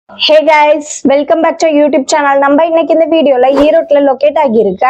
Hey guys, welcome back to YouTube channel. நம்ம இன்னைக்கு இந்த வீடியோல ஈரோட்ல locate ஆகியிருக்க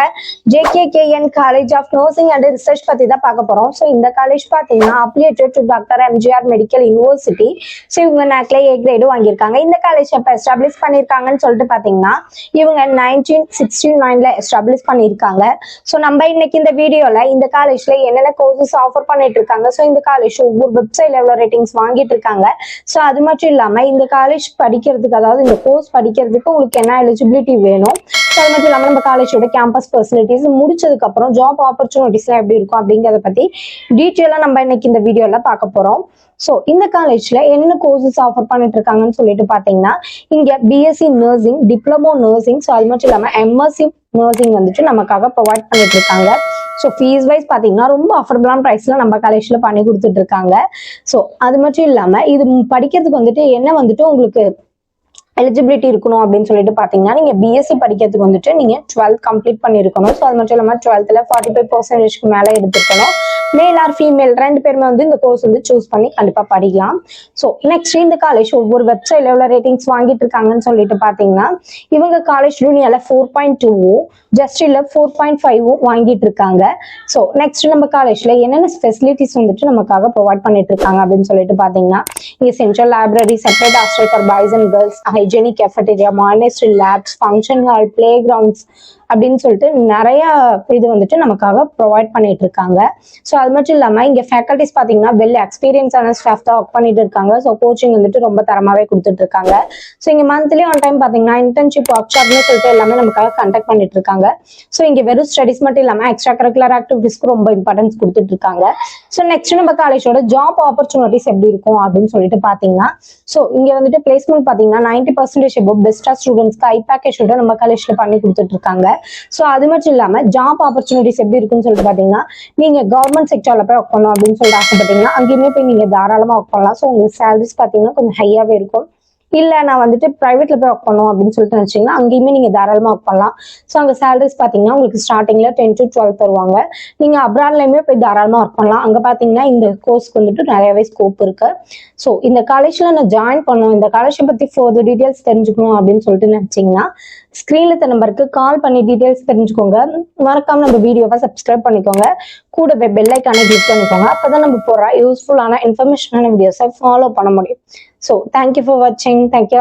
JKKN College of Nursing and Research பத்தி தான் பார்க்க போறோம். ஸோ இந்த காலேஜ் பார்த்தீங்கன்னா affiliated to doctor MGR medical university. So இவங்க நாக்ல A கிரேடு வாங்கியிருக்காங்க. இந்த காலேஜ் எப்போ எஸ்டாப்ளிஷ் பண்ணியிருக்காங்கன்னு சொல்லிட்டு பார்த்தீங்கன்னா இவங்க 1969ல எஸ்டாப்ளிஷ் பண்ணியிருக்காங்க. ஸோ நம்ம இன்னைக்கு இந்த வீடியோல இந்த காலேஜ்ல என்னென்ன கோர்சஸ் ஆஃபர் பண்ணிட்டு இருக்காங்க, ஸோ இந்த காலேஜ் ஒவ்வொரு வெப்சைட்ல எவ்வளோ ரேட்டிங்ஸ் வாங்கிட்டு இருக்காங்க, ஸோ அது மட்டும் இல்லாம இந்த காலேஜ் படிக்கிறது அதாவது இந்த கோர்ஸ் படிக்கிறதுக்கு உங்களுக்கு என்ன எலிஜிபிலிட்டி வேணும், அது மட்டும் இல்லாமல் நம்ம காலேஜோட கேம்பஸ் ஃபெசிலிட்டிஸ் முடிச்சதுக்கு அப்புறம் ஜாப் ஆப்பர்ச்சுனிட்டிஸ்லாம் எப்படி இருக்கும் அப்படிங்கிறத பத்தி டீட்டெயிலாக நம்ம இன்னைக்கு இந்த வீடியோல பார்க்க போறோம். ஸோ இந்த காலேஜ்ல என்ன கோர்சஸ் ஆஃபர் பண்ணிட்டு இருக்காங்கன்னு சொல்லிட்டு பார்த்தீங்கன்னா இங்க BSc nursing, diploma nursing, so அது மட்டும் இல்லாமல் எம்எஸ்சி நர்சிங் வந்துட்டு நமக்காக ப்ரொவைட் பண்ணிட்டு இருக்காங்க. ஸோ ஃபீஸ் வைஸ் பார்த்தீங்கன்னா ரொம்ப அஃபோர்டபுளான ப்ரைஸ்ல நம்ம காலேஜ்ல பண்ணி கொடுத்துட்டு இருக்காங்க. ஸோ அது மட்டும் இல்லாமல் இது படிக்கிறதுக்கு வந்துட்டு என்ன வந்துட்டு உங்களுக்கு எலிஜிபிலிட்டி இருக்கணும் அப்படின்னு சொல்லிட்டு பாத்தீங்கன்னா நீங்க பிஎஸ்சி படிக்கிறதுக்கு வந்துட்டு நீங்க 12th கம்ப்ளீட் பண்ணிருக்கணும். ஸோ அது மட்டும் இல்லாமல் 12th 45% மேல எடுத்துக்கணும். மேல் ஆர் ஃபீமேல் ரெண்டு பேருமே வந்து இந்த கோர்ஸ் வந்து சூஸ் பண்ணி கண்டிப்பா படிக்கலாம். ஸோ நெக்ஸ்ட் இந்த காலேஜ் ஒவ்வொரு வெப்சைட்ல எவ்வளவு ரேட்டிங்ஸ் வாங்கிட்டு இருக்காங்கன்னு சொல்லிட்டு பாத்தீங்கன்னா இவங்க காலேஜ் யூனியால 4.2 ஜஸ்டில 4.5 வாங்கிட்டு இருக்காங்க. ஸோ நெக்ஸ்ட் நம்ம காலேஜ்ல என்னென்ன ஃபெசிலிட்டிஸ் வந்துட்டு நமக்காக ப்ரொவைட் பண்ணிட்டு இருக்காங்க அப்படின்னு சொல்லிட்டு பாத்தீங்கன்னா இங்க central library, separate hostel for boys and girls, hygienic cafeteria, monitory labs, function hall, play grounds அப்படின்னு சொல்லிட்டு நிறைய இது வந்துட்டு நமக்காக ப்ரொவைட் பண்ணிட்டு இருக்காங்க. ஸோ அது மட்டும் இல்லாம இங்க ஃபேக்கல்டிஸ் பாத்தீங்கன்னா வெல் எக்ஸ்பீரியன்ஸான ஸ்டாஃப் தான் ஒர்க் பண்ணிட்டு இருக்காங்க. ஸோ கோச்சிங் வந்துட்டு ரொம்ப தரமாவே கொடுத்துட்டு இருக்காங்க. ஸோ இங்க மந்த்லி ஒன் டைம் பாத்தீங்கன்னா இன்டர்ன்ஷிப் ஒர்க் ஷாப்னு சொல்லிட்டு எல்லாமே நமக்காக கண்டக்ட் பண்ணிட்டு இருக்காங்க. ஸோ இங்க வெறும் ஸ்டடிஸ் மட்டும் இல்லாம எக்ஸ்ட்ரா கரிக்குலர் ஆக்டிவிட்டிஸ்க்கு ரொம்ப இம்பார்ட்டன்ஸ் கொடுத்துட்டு இருக்காங்க. ஸோ நெக்ஸ்ட் நம்ம காலேஜோட ஜாப் ஆப்பர்ச்சுனிட்டிஸ் எப்படி இருக்கும் அப்படின்னு சொல்லிட்டு பாத்தீங்கன்னா ஸோ இங்க வந்துட்டு பிளேஸ்மெண்ட் பாத்தீங்கன்னா 90% பெஸ்டா ஸ்டூடெண்ட்ஸ்க்கு ஐ பேக்கேஜோட நம்ம காலேஜ்ல பண்ணி கொடுத்துட்டு இருக்காங்க. ஸோ அது மட்டும் இல்லாம ஜாப் ஆப்பர்ச்சுனிட்டிஸ் எப்படி இருக்குன்னு சொல்லிட்டு பாத்தீங்கன்னா நீங்க கவர்மெண்ட் செக்டர்ல போய் ஒர்க் பண்ணணும் அப்படின்னு சொல்லிட்டு ஆசைப்பட்டீங்கன்னா அங்கேயுமே போய் நீங்க தாராளமா ஒர்க் பண்ணலாம். ஸோ உங்களுக்கு சேலரிஸ் பாத்தீங்கன்னா கொஞ்சம் ஹையாவே இருக்கும். இல்ல நான் வந்துட்டு பிரைவேட்ல போய் ஒர்க் பண்ணும் அப்படின்னு சொல்லிட்டு நினைச்சீங்கன்னா அங்கேயுமே நீங்க தாராளமா ஒர்க் பண்ணலாம். ஸோ அங்க சேலரிஸ் பாத்தீங்கன்னா உங்களுக்கு ஸ்டார்டிங்ல 10 to 12 தருவாங்க. நீங்க அப்ராட்லயுமே போய் தாராளமா ஒர்க் பண்ணலாம். அங்க பாத்தீங்கன்னா இந்த கோர்ஸ்க்கு வந்துட்டு நிறையவே ஸ்கோப் இருக்கு. ஸோ இந்த காலேஜ்ல நான் ஜாயின் பண்ணணும், இந்த காலேஜை பத்தி ஃபர்தர் டீடைல்ஸ் தெரிஞ்சுக்கணும் அப்படின்னு சொல்லிட்டு நினைச்சீங்கன்னா ஸ்கிரீன்ல இருக்க நம்பருக்கு கால் பண்ணி டீடைல்ஸ் தெரிஞ்சுக்கோங்க. மறக்காம நம்ம வீடியோவை சப்ஸ்கிரைப் பண்ணிக்கோங்க, கூட பெல் ஐக்கானை கிளிக் பண்ணிக்கோங்க. அப்பதான் நம்ம போற யூஸ்ஃபுல்லான இன்ஃபர்மேஷனான வீடியோஸை ஃபாலோ பண்ண முடியும். ஸோ தேங்க்யூ ஃபார் வாட்சிங். தேங்க்யூ.